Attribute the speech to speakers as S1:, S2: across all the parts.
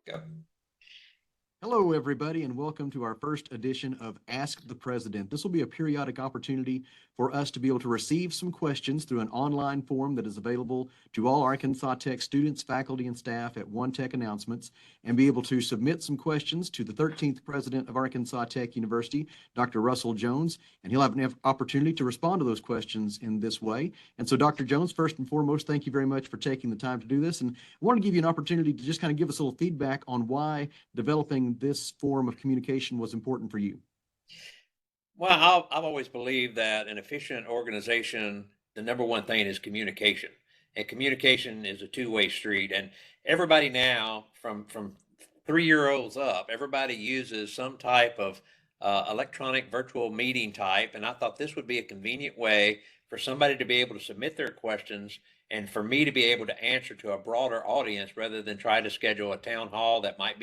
S1: Go.
S2: Hello, everybody, and welcome to our first edition of Ask the President. This will be a periodic opportunity for us to be able to receive some questions through an online form that is available to all Arkansas Tech students, faculty, and staff at One Tech Announcements, and be able to submit some questions to the 13th president of Arkansas Tech University, Dr. Russell Jones, and he'll have an opportunity to respond to those questions in this way. And so, Dr. Jones, first and foremost, thank you very much for taking the time to do this. And I want to give you an opportunity to just kind of give us a little feedback on why developing this form of communication was important for you.
S1: Well, I've always believed that an efficient organization, the number one thing is communication, and communication is a two-way street. And everybody now, from 3 year olds up, everybody uses some type of electronic virtual meeting type. And I thought this would be a convenient way for somebody to be able to submit their questions and for me to be able to answer to a broader audience rather than try to schedule a town hall that might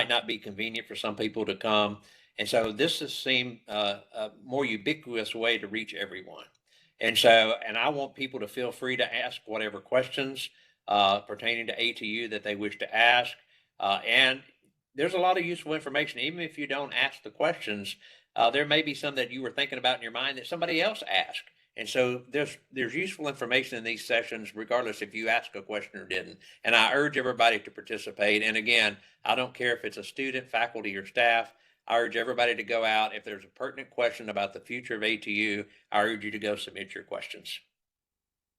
S1: not be convenient for some people to come. And so this has seemed a more ubiquitous way to reach everyone. And I want people to feel free to ask whatever questions pertaining to ATU that they wish to ask. And there's a lot of useful information, even if you don't ask the questions. There may be some that you were thinking about in your mind that somebody else asked. And so there's useful information in these sessions, regardless if you ask a question or didn't. And I urge everybody to participate. And again, I don't care if it's a student, faculty, or staff. I urge everybody to go out. If there's a pertinent question about the future of ATU, I urge you to go submit your questions.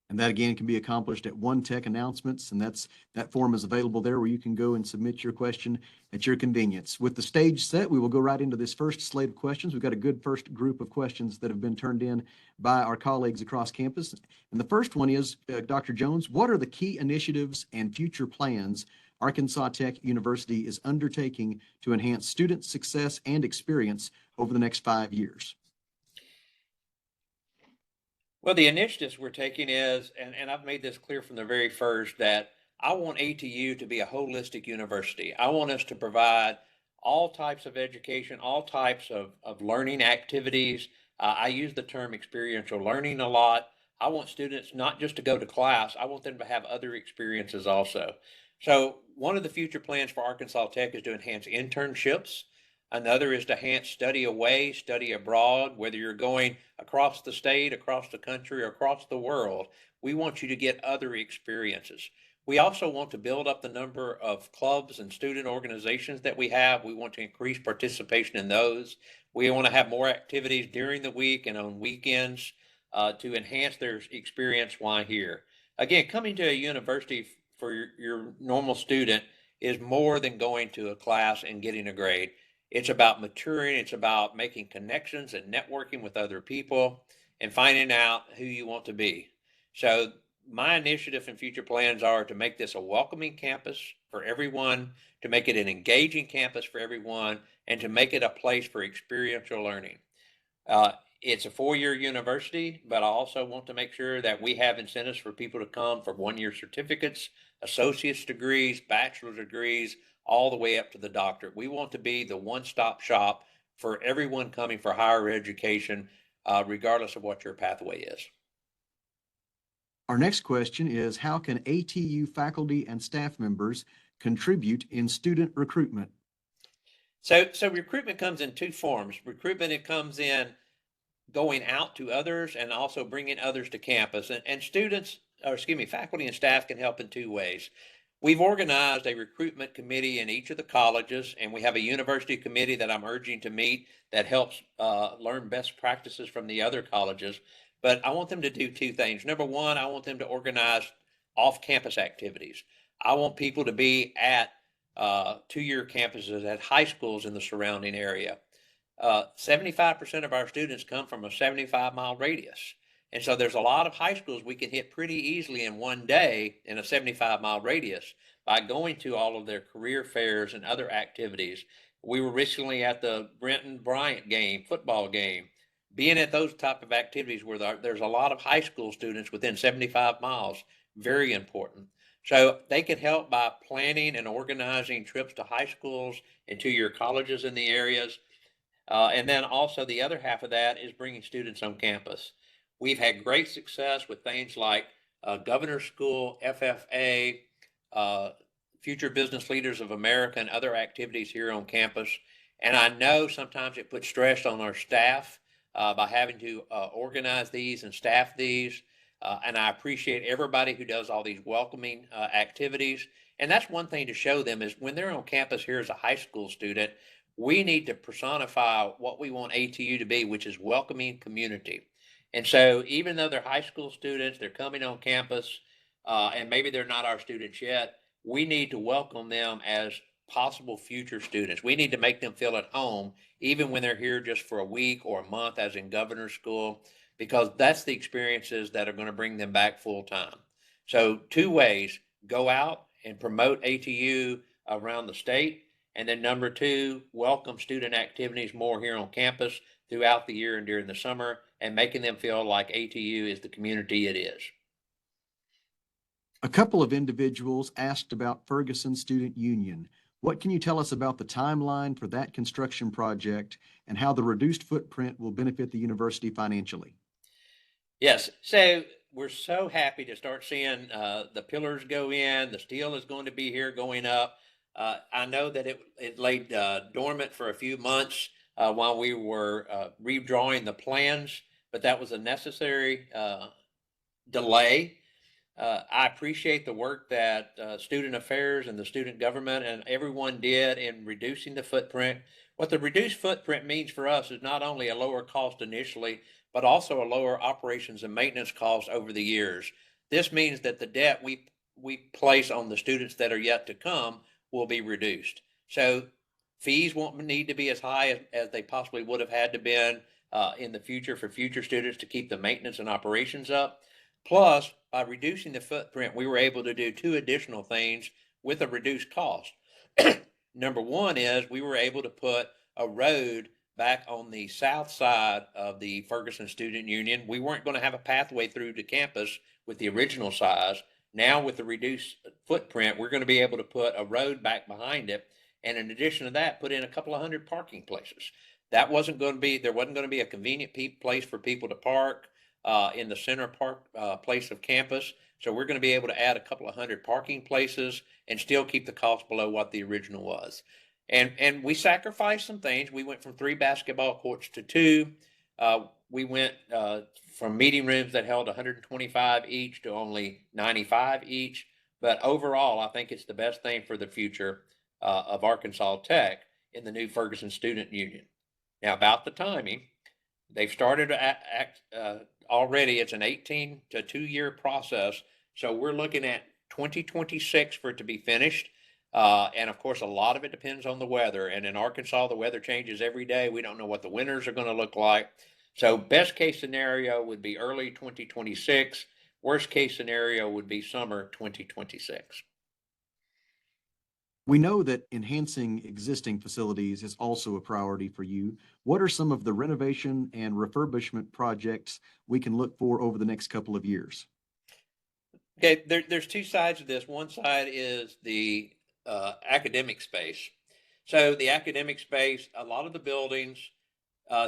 S2: And that again can be accomplished at One Tech Announcements, and that form is available there where you can go and submit your question at your convenience. With the stage set, we will go right into this first slate of questions. We've got a good first group of questions that have been turned in by our colleagues across campus. And the first one is, Dr. Jones, what are the key initiatives and future plans Arkansas Tech University is undertaking to enhance student success and experience over the next 5 years?
S1: Well, the initiatives we're taking is, and I've made this clear from the very first, that I want ATU to be a holistic university. I want us to provide all types of education, all types of learning activities. I use the term experiential learning a lot. I want students not just to go to class, I want them to have other experiences also. So, one of the future plans for Arkansas Tech is to enhance internships. Another is to enhance study away, study abroad, whether you're going across the state, across the country, or across the world. We want you to get other experiences. We also want to build up the number of clubs and student organizations that we have. We want to increase participation in those. We want to have more activities during the week and on weekends to enhance their experience while here. Again, coming to a university for your normal student is more than going to a class and getting a grade. It's about maturing, it's about making connections and networking with other people and finding out who you want to be. So, my initiative and future plans are to make this a welcoming campus for everyone, to make it an engaging campus for everyone, and to make it a place for experiential learning. It's a 4 year university, but I also want to make sure that we have incentives for people to come for 1 year certificates, associate's degrees, bachelor's degrees, all the way up to the doctorate. We want to be the one stop shop for everyone coming for higher education, regardless of what your pathway is.
S2: Our next question is, how can ATU faculty and staff members contribute in student recruitment?
S1: So recruitment comes in two forms. Recruitment, it comes in going out to others and also bringing others to campus. And students, or excuse me, faculty and staff can help in two ways. We've organized a recruitment committee in each of the colleges, and we have a university committee that I'm urging to meet that helps learn best practices from the other colleges. But I want them to do two things. Number one, I want them to organize off campus activities. I want people to be at 2 year campuses at high schools in the surrounding area. 75% of our students come from a 75-mile radius. And so there's a lot of high schools we can hit pretty easily in one day in a 75-mile radius by going to all of their career fairs and other activities. We were recently at the Brenton Bryant game, football game. Being at those type of activities where there's a lot of high school students within 75 miles, very important. So they can help by planning and organizing trips to high schools and to your colleges in the areas. And then also the other half of that is bringing students on campus. We've had great success with things like Governor's School, FFA, uh, Future Business Leaders of America and other activities here on campus. And I know sometimes it puts stress on our staff by having to organize these and staff these. And I appreciate everybody who does all these welcoming activities. And that's one thing to show them is when they're on campus here as a high school student, we need to personify what we want ATU to be, which is welcoming community. And so even though they're high school students, they're coming on campus, and maybe they're not our students yet, we need to welcome them as possible future students. We need to make them feel at home, even when they're here just for a week or a month, as in governor's school, because that's the experiences that are going to bring them back full time. So, two ways: go out and promote ATU around the state. And then number two, welcome student activities more here on campus throughout the year and during the summer, and making them feel like ATU is the community it is.
S2: A couple of individuals asked about Ferguson Student Union. What can you tell us about the timeline for that construction project and how the reduced footprint will benefit the university financially?
S1: Yes, so we're so happy to start seeing the pillars go in. The steel is going to be here going up. I know that it laid dormant for a few months while we were redrawing the plans, but that was a necessary delay. I appreciate the work that student affairs and the student government and everyone did in reducing the footprint. What the reduced footprint means for us is not only a lower cost initially, but also a lower operations and maintenance cost over the years. This means that the debt we place on the students that are yet to come will be reduced. So fees won't need to be as high as they possibly would have had to been in the future for future students to keep the maintenance and operations up. Plus, by reducing the footprint, we were able to do two additional things with a reduced cost. Number one is we were able to put a road back on the south side of the Ferguson Student Union. We weren't going to have a pathway through to campus with the original size. Now, with the reduced footprint, we're going to be able to put a road back behind it. And in addition to that, put in a couple of hundred parking places. There wasn't going to be a convenient place for people to park in the center park place of campus. So we're going to be able to add a couple of hundred parking places and still keep the cost below what the original was. And we sacrificed some things. We went from 3 basketball courts to 2. We went from meeting rooms that held 125 each to only 95 each. But overall, I think it's the best thing for the future of Arkansas Tech in the new Ferguson Student Union. Now, about the timing, they've started already. It's an 18 to 2-year process. So we're looking at 2026 for it to be finished. And of course, a lot of it depends on the weather. And in Arkansas, the weather changes every day. We don't know what the winters are going to look like. So best case scenario would be early 2026. Worst case scenario would be summer 2026.
S2: We know that enhancing existing facilities is also a priority for you. What are some of the renovation and refurbishment projects we can look for over the next couple of years?
S1: Okay, there's two sides of this. One side is the academic space. So the academic space, a lot of the buildings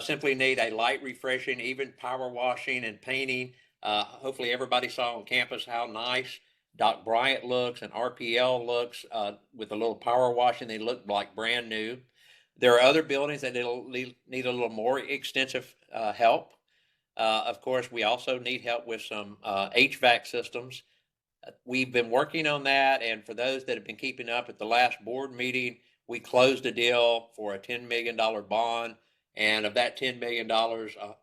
S1: simply need a light refreshing, even power washing and painting. Hopefully everybody saw on campus how nice Doc Bryant looks and RPL looks with a little power washing. They look like brand new. There are other buildings that need a little more extensive help. Of course, we also need help with some HVAC systems. We've been working on that, and for those that have been keeping up, at the last board meeting, we closed a deal for a $10 million bond, and of that $10 million,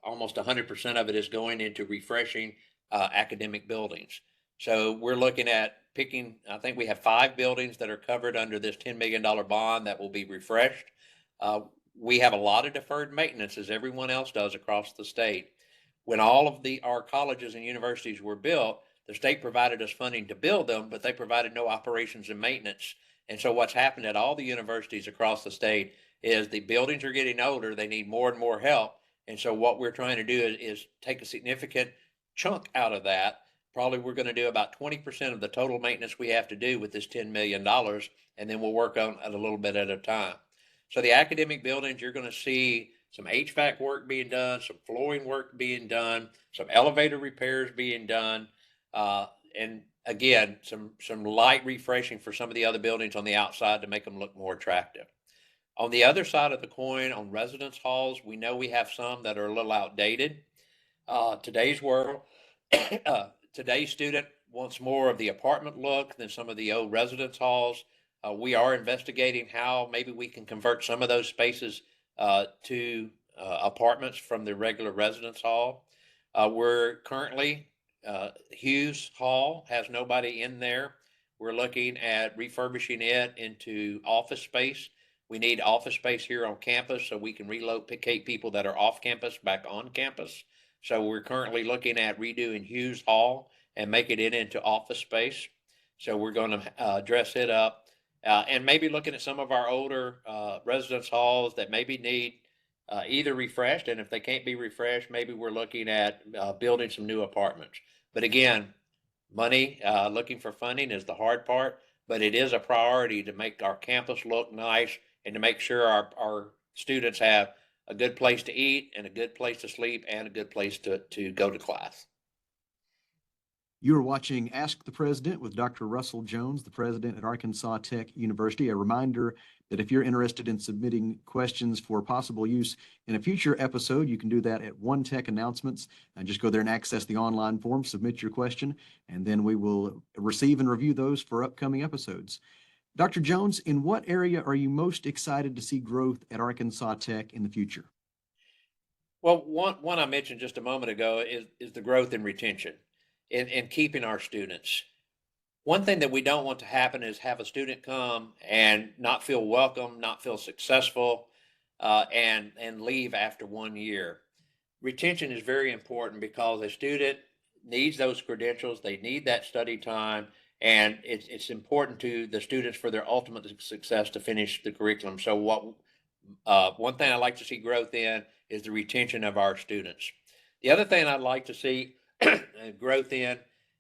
S1: almost 100% of it is going into refreshing academic buildings. So we're looking at picking, I think we have 5 buildings that are covered under this $10 million bond that will be refreshed. We have a lot of deferred maintenance, as everyone else does across the state. When all of our colleges and universities were built, the state provided us funding to build them, but they provided no operations and maintenance. And so what's happened at all the universities across the state is the buildings are getting older. They need more and more help. And so what we're trying to do is take a significant chunk out of that. Probably we're going to do about 20% of the total maintenance we have to do with this $10 million, and then we'll work on it a little bit at a time. So the academic buildings, you're going to see some HVAC work being done, some flooring work being done, some elevator repairs being done. And again, some light refreshing for some of the other buildings on the outside to make them look more attractive. On the other side of the coin, on residence halls, we know we have some that are a little outdated. Today's world, today's student wants more of the apartment look than some of the old residence halls. We are investigating how maybe we can convert some of those spaces to apartments from the regular residence hall. We're currently, Hughes Hall has nobody in there. We're looking at refurbishing it into office space. We need office space here on campus so we can relocate people that are off campus back on campus. So we're currently looking at redoing Hughes Hall and making it into office space. So we're going to dress it up and maybe looking at some of our older residence halls that maybe need either refreshed. And if they can't be refreshed, maybe we're looking at building some new apartments. But again, money, looking for funding is the hard part, but it is a priority to make our campus look nice and to make sure our students have a good place to eat and a good place to sleep and a good place to go to class.
S2: You are watching Ask the President with Dr. Russell Jones, the president at Arkansas Tech University. A reminder that if you're interested in submitting questions for possible use in a future episode, you can do that at One Tech Announcements. And just go there and access the online form, submit your question, and then we will receive and review those for upcoming episodes. Dr. Jones, in what area are you most excited to see growth at Arkansas Tech in the future?
S1: Well, one I mentioned just a moment ago is the growth in retention and keeping our students. One thing that we don't want to happen is have a student come and not feel welcome, not feel successful, and leave after 1 year. Retention is very important because a student needs those credentials, they need that study time, and it's important to the students for their ultimate success to finish the curriculum. So one thing I'd like to see growth in is the retention of our students. The other thing I'd like to see growth in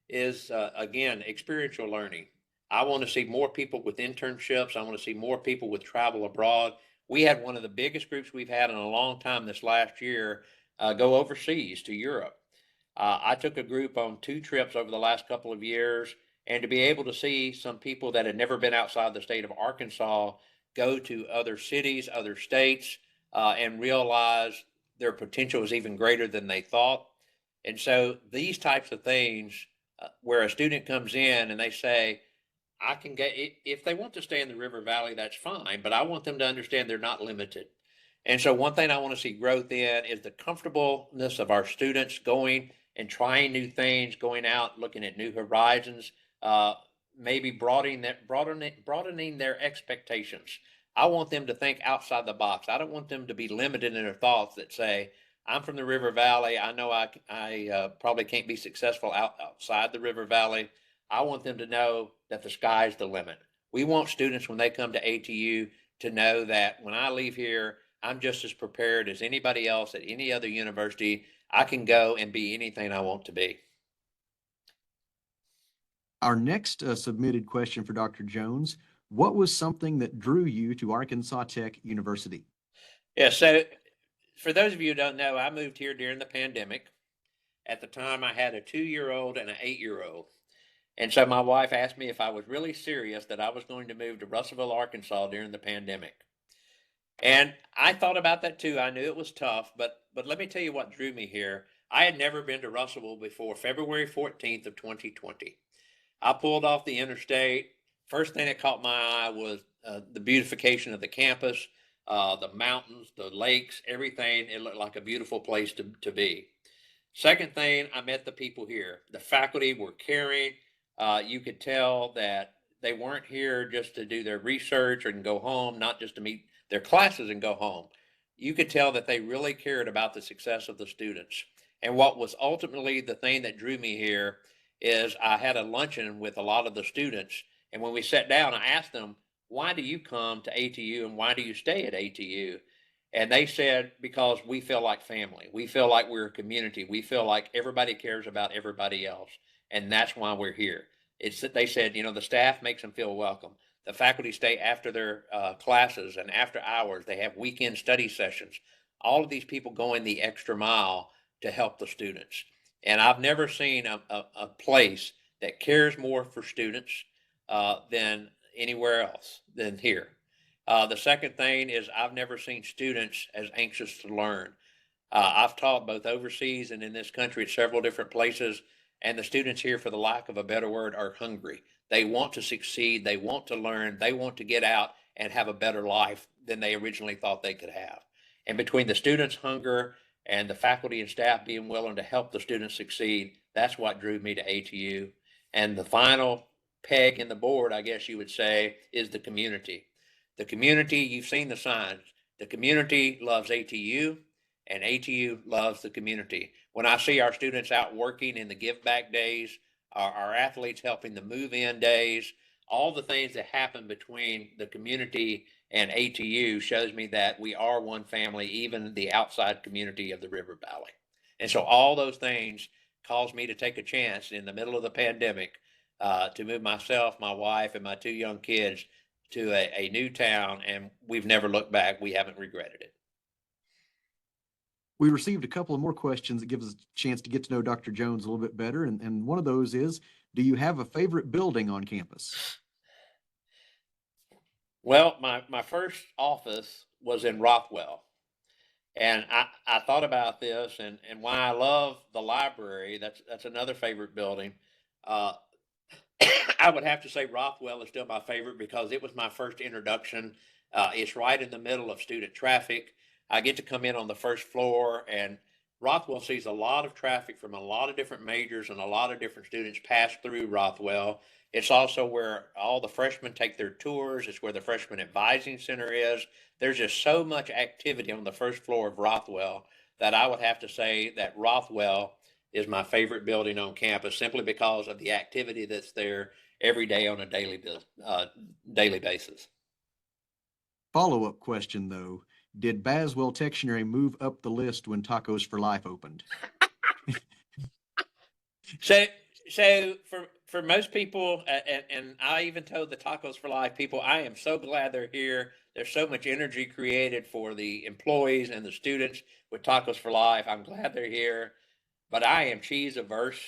S1: is, again, experiential learning. I want to see more people with internships. I want to see more people with travel abroad. We had one of the biggest groups we've had in a long time this last year go overseas to Europe. I took a group on 2 trips over the last couple of years, and to be able to see some people that had never been outside the state of Arkansas go to other cities, other states, and realize their potential is even greater than they thought. And so these types of things, where a student comes in and they say, I can get, if they want to stay in the River Valley, that's fine, but I want them to understand they're not limited. And so one thing I want to see growth in is the comfortableness of our students going and trying new things, going out, looking at new horizons, maybe broadening their expectations. I want them to think outside the box. I don't want them to be limited in their thoughts that say, I'm from the River Valley. I know I probably can't be successful outside the River Valley. I want them to know that the sky's the limit. We want students when they come to ATU to know that when I leave here, I'm just as prepared as anybody else at any other university. I can go and be anything I want to be.
S2: Our next submitted question for Dr. Jones: what was something that drew you to Arkansas Tech University?
S1: Yeah, so for those of you who don't know, I moved here during the pandemic. At the time, I had a 2-year-old and an 8-year-old. And so my wife asked me if I was really serious that I was going to move to Russellville, Arkansas during the pandemic. And I thought about that too. I knew it was tough, but let me tell you what drew me here. I had never been to Russellville before February 14th of 2020. I pulled off the interstate. First thing that caught my eye was the beautification of the campus, the mountains, the lakes, everything. It looked like a beautiful place to be. Second thing, I met the people here. The faculty were caring. You could tell that they weren't here just to do their research and go home, not just to meet their classes and go home. You could tell that they really cared about the success of the students. And what was ultimately the thing that drew me here is I had a luncheon with a lot of the students. And when we sat down, I asked them, why do you come to ATU and why do you stay at ATU? And they said, because we feel like family. We feel like we're a community. We feel like everybody cares about everybody else. And that's why we're here. They said, the staff makes them feel welcome. The faculty stay after their classes and after hours. They have weekend study sessions. All of these people going the extra mile to help the students. And I've never seen a place that cares more for students than anywhere else than here. The second thing is I've never seen students as anxious to learn. I've taught both overseas and in this country at several different places, and the students here, for the lack of a better word, are hungry. They want to succeed, they want to learn, they want to get out and have a better life than they originally thought they could have. And between the students' hunger and the faculty and staff being willing to help the students succeed, that's what drew me to ATU. And the final peg in the board, I guess you would say, is the community. The community, you've seen the signs. The community loves ATU and ATU loves the community. When I see our students out working in the give back days, our athletes helping the move in days, all the things that happen between the community and ATU shows me that we are one family, even the outside community of the River Valley. And so all those things caused me to take a chance in the middle of the pandemic to move myself, my wife, and my two young kids to a new town, and we've never looked back. We haven't regretted it.
S2: We received a couple of more questions that give us a chance to get to know Dr. Jones a little bit better. And one of those is, do you have a favorite building on campus?
S1: Well, my first office was in Rothwell. And I thought about this and why I love the library. That's another favorite building. Uh, I would have to say Rothwell is still my favorite because it was my first introduction. It's right in the middle of student traffic. I get to come in on the first floor, and Rothwell sees a lot of traffic from a lot of different majors, and a lot of different students pass through Rothwell. It's also where all the freshmen take their tours. It's where the freshman advising center is. There's just so much activity on the first floor of Rothwell that I would have to say that Rothwell is my favorite building on campus simply because of the activity that's there every day on a daily basis.
S2: Follow-up question though, did Baswell Textionary move up the list when Tacos for Life opened?
S1: So, so for most people, and I even told the Tacos for Life people, I am so glad they're here. There's so much energy created for the employees and the students with Tacos for Life. I'm glad they're here, but I am cheese averse,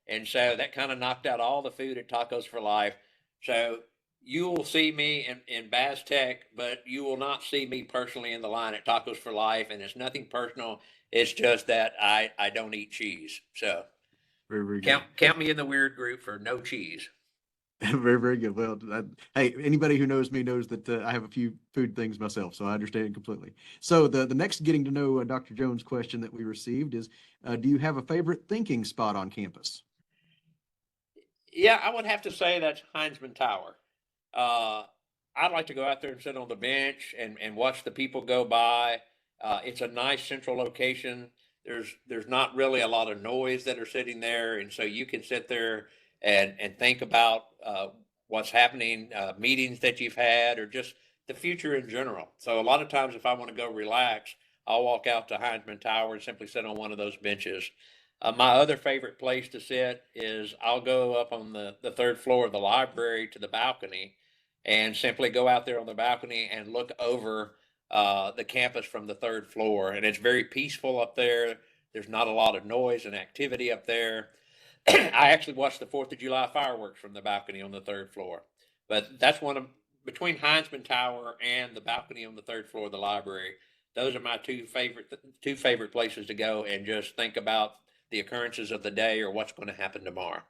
S1: and so that kind of knocked out all the food at Tacos for Life. So you will see me in Bass Tech, but you will not see me personally in the line at Tacos for Life, and it's nothing personal. It's just that I don't eat cheese. So
S2: Very, very good.
S1: count me in the weird group for no cheese.
S2: Very, very good. Well, hey, anybody who knows me knows that I have a few food things myself, so I understand it completely. So the next getting to know Dr. Jones question that we received is, do you have a favorite thinking spot on campus?
S1: Yeah, I would have to say that's Heinzman Tower. Uh, I'd like to go out there and sit on the bench and watch the people go by. It's a nice central location. There's not really a lot of noise that are sitting there, and so you can sit there and think about what's happening, meetings that you've had, or just the future in general. So a lot of times, if I want to go relax, I'll walk out to Heinzman Tower and simply sit on one of those benches. My other favorite place to sit is I'll go up on the third floor of the library to the balcony and simply go out there on the balcony and look over the campus from the third floor. And it's very peaceful up there. There's not a lot of noise and activity up there. I actually watched the 4th of July fireworks from the balcony on the third floor. But that's one of, between Heinzman Tower and the balcony on the third floor of the library, those are my two favorite places to go and just think about the occurrences of the day or what's going to happen tomorrow.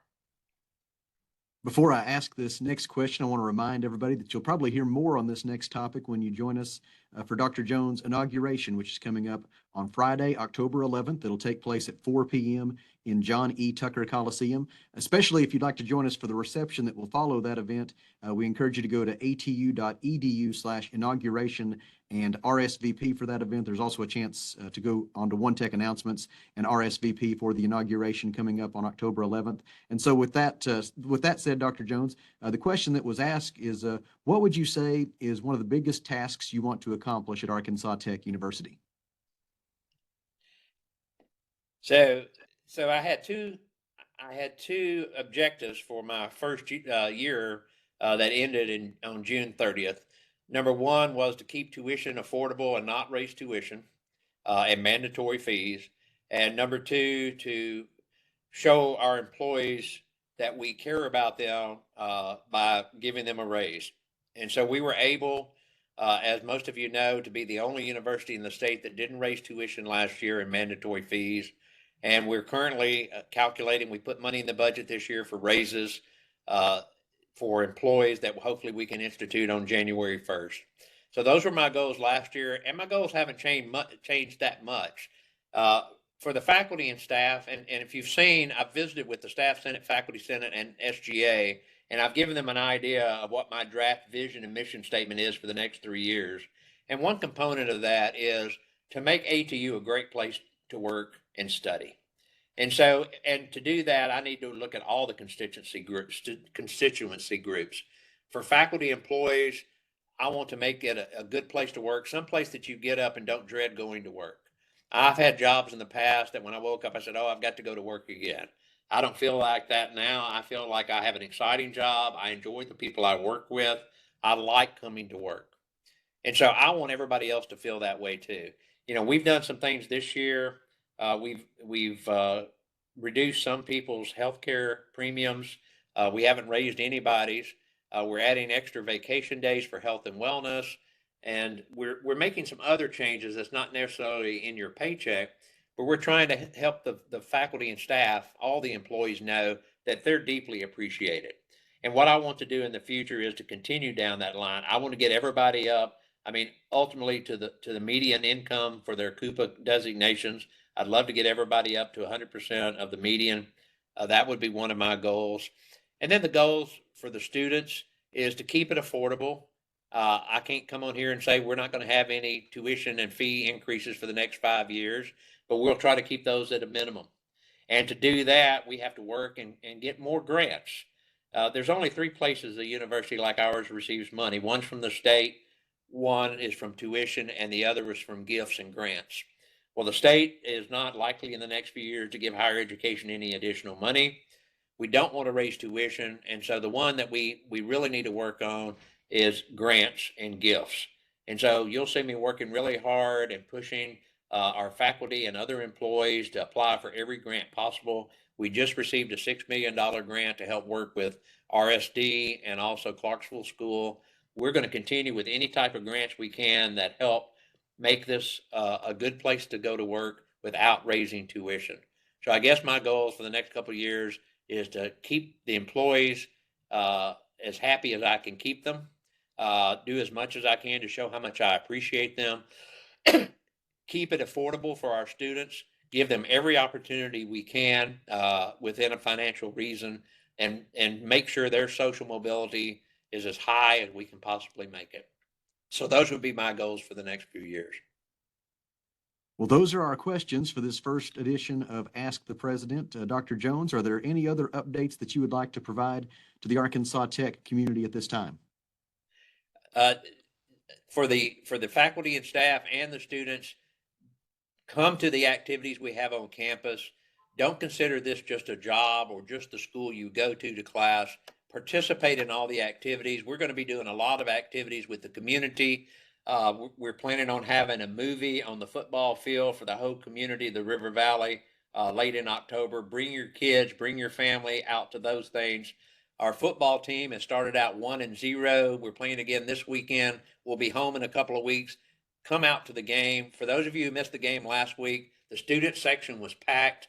S2: Before I ask this next question, I want to remind everybody that you'll probably hear more on this next topic when you join us for Dr. Jones' inauguration, which is coming up on Friday, October 11th. It'll take place at 4 p.m. in John E. Tucker Coliseum. Especially if you'd like to join us for the reception that will follow that event, we encourage you to go to atu.edu/inauguration and RSVP for that event. There's also a chance to go onto One Tech announcements and RSVP for the inauguration coming up on October 11th. And so with that said, Dr. Jones, the question that was asked is, what would you say is one of the biggest tasks you want to accomplish at Arkansas Tech University?
S1: So I had two objectives for my first year that ended on June 30th. Number one was to keep tuition affordable and not raise tuition and mandatory fees. And number two, to show our employees that we care about them by giving them a raise. And so we were able, as most of you know, to be the only university in the state that didn't raise tuition last year and mandatory fees. And we're currently calculating, we put money in the budget this year for raises for employees that hopefully we can institute on January 1st. So those were my goals last year, and my goals haven't changed that much. For the faculty and staff, and if you've seen, I've visited with the Staff Senate, Faculty Senate, and SGA, and I've given them an idea of what my draft vision and mission statement is for the next 3 years. And one component of that is to make ATU a great place to work and study. And so, and to do that, I need to look at all the constituency groups. For faculty employees, I want to make it a good place to work, someplace that you get up and don't dread going to work. I've had jobs in the past that when I woke up, I said, oh, I've got to go to work again. I don't feel like that now. I feel like I have an exciting job. I enjoy the people I work with. I like coming to work. And so I want everybody else to feel that way too. You know, we've done some things this year. We've reduced some people's healthcare premiums. We haven't raised anybody's. We're adding extra vacation days for health and wellness. And we're making some other changes that's not necessarily in your paycheck, but we're trying to help the faculty and staff, all the employees know that they're deeply appreciated. And what I want to do in the future is to continue down that line. I want to get everybody up. I mean, ultimately to the median income for their CUPA designations. I'd love to get everybody up to 100% of the median. That would be one of my goals. And then the goals for the students is to keep it affordable. I can't come on here and say we're not going to have any tuition and fee increases for the next 5 years, but we'll try to keep those at a minimum. And to do that, we have to work and get more grants. There's only 3 places a university like ours receives money. One's from the state, one is from tuition, and the other is from gifts and grants. Well, the state is not likely in the next few years to give higher education any additional money. We don't want to raise tuition, and so the one that we really need to work on is grants and gifts. And so you'll see me working really hard and pushing our faculty and other employees to apply for every grant possible. We just received a $6 million grant to help work with RSD and also Clarksville School. We're going to continue with any type of grants we can that help make this a good place to go to work without raising tuition. So I guess my goals for the next couple of years is to keep the employees as happy as I can keep them, do as much as I can to show how much I appreciate them, keep it affordable for our students, give them every opportunity we can within a financial reason, and make sure their social mobility is as high as we can possibly make it. So those would be my goals for the next few years.
S2: Well, those are our questions for this first edition of Ask the President. Dr. Jones, are there any other updates that you would like to provide to the Arkansas Tech community at this time?
S1: For the faculty and staff and the students, come to the activities we have on campus. Don't consider this just a job or just the school you go to class. Participate in all the activities. We're going to be doing a lot of activities with the community. We're planning on having a movie on the football field for the whole community, the River Valley, late in October. Bring your kids, bring your family out to those things. Our football team has started out 1-0. We're playing again this weekend. We'll be home in a couple of weeks. Come out to the game. For those of you who missed the game last week, the student section was packed.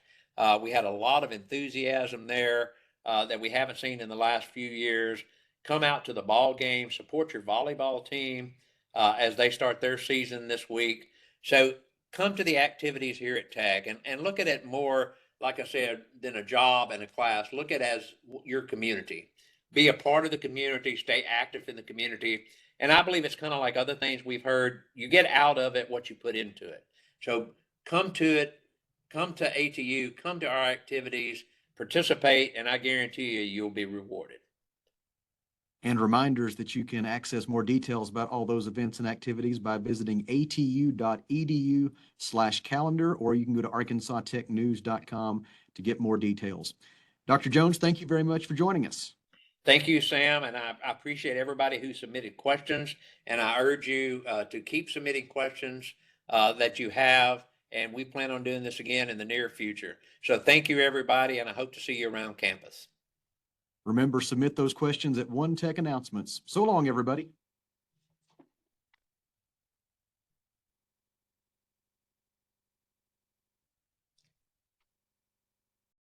S1: We had a lot of enthusiasm there that we haven't seen in the last few years. Come out to the ball game, support your volleyball team as they start their season this week. So come to the activities here at TAG and look at it more, like I said, than a job and a class. Look at it as your community. Be a part of the community, stay active in the community. And I believe it's kind of like other things we've heard. You get out of it what you put into it. So come to it, come to ATU, come to our activities, participate, and I guarantee you'll be rewarded.
S2: And reminders that you can access more details about all those events and activities by visiting atu.edu/calendar, or you can go to arkansastechnews.com to get more details. Dr. Jones, thank you very much for joining us.
S1: Thank you, Sam, and I appreciate everybody who submitted questions, and I urge you to keep submitting questions that you have, and we plan on doing this again in the near future. So thank you, everybody, and I hope to see you around campus.
S2: Remember, submit those questions at One Tech Announcements. So long, everybody.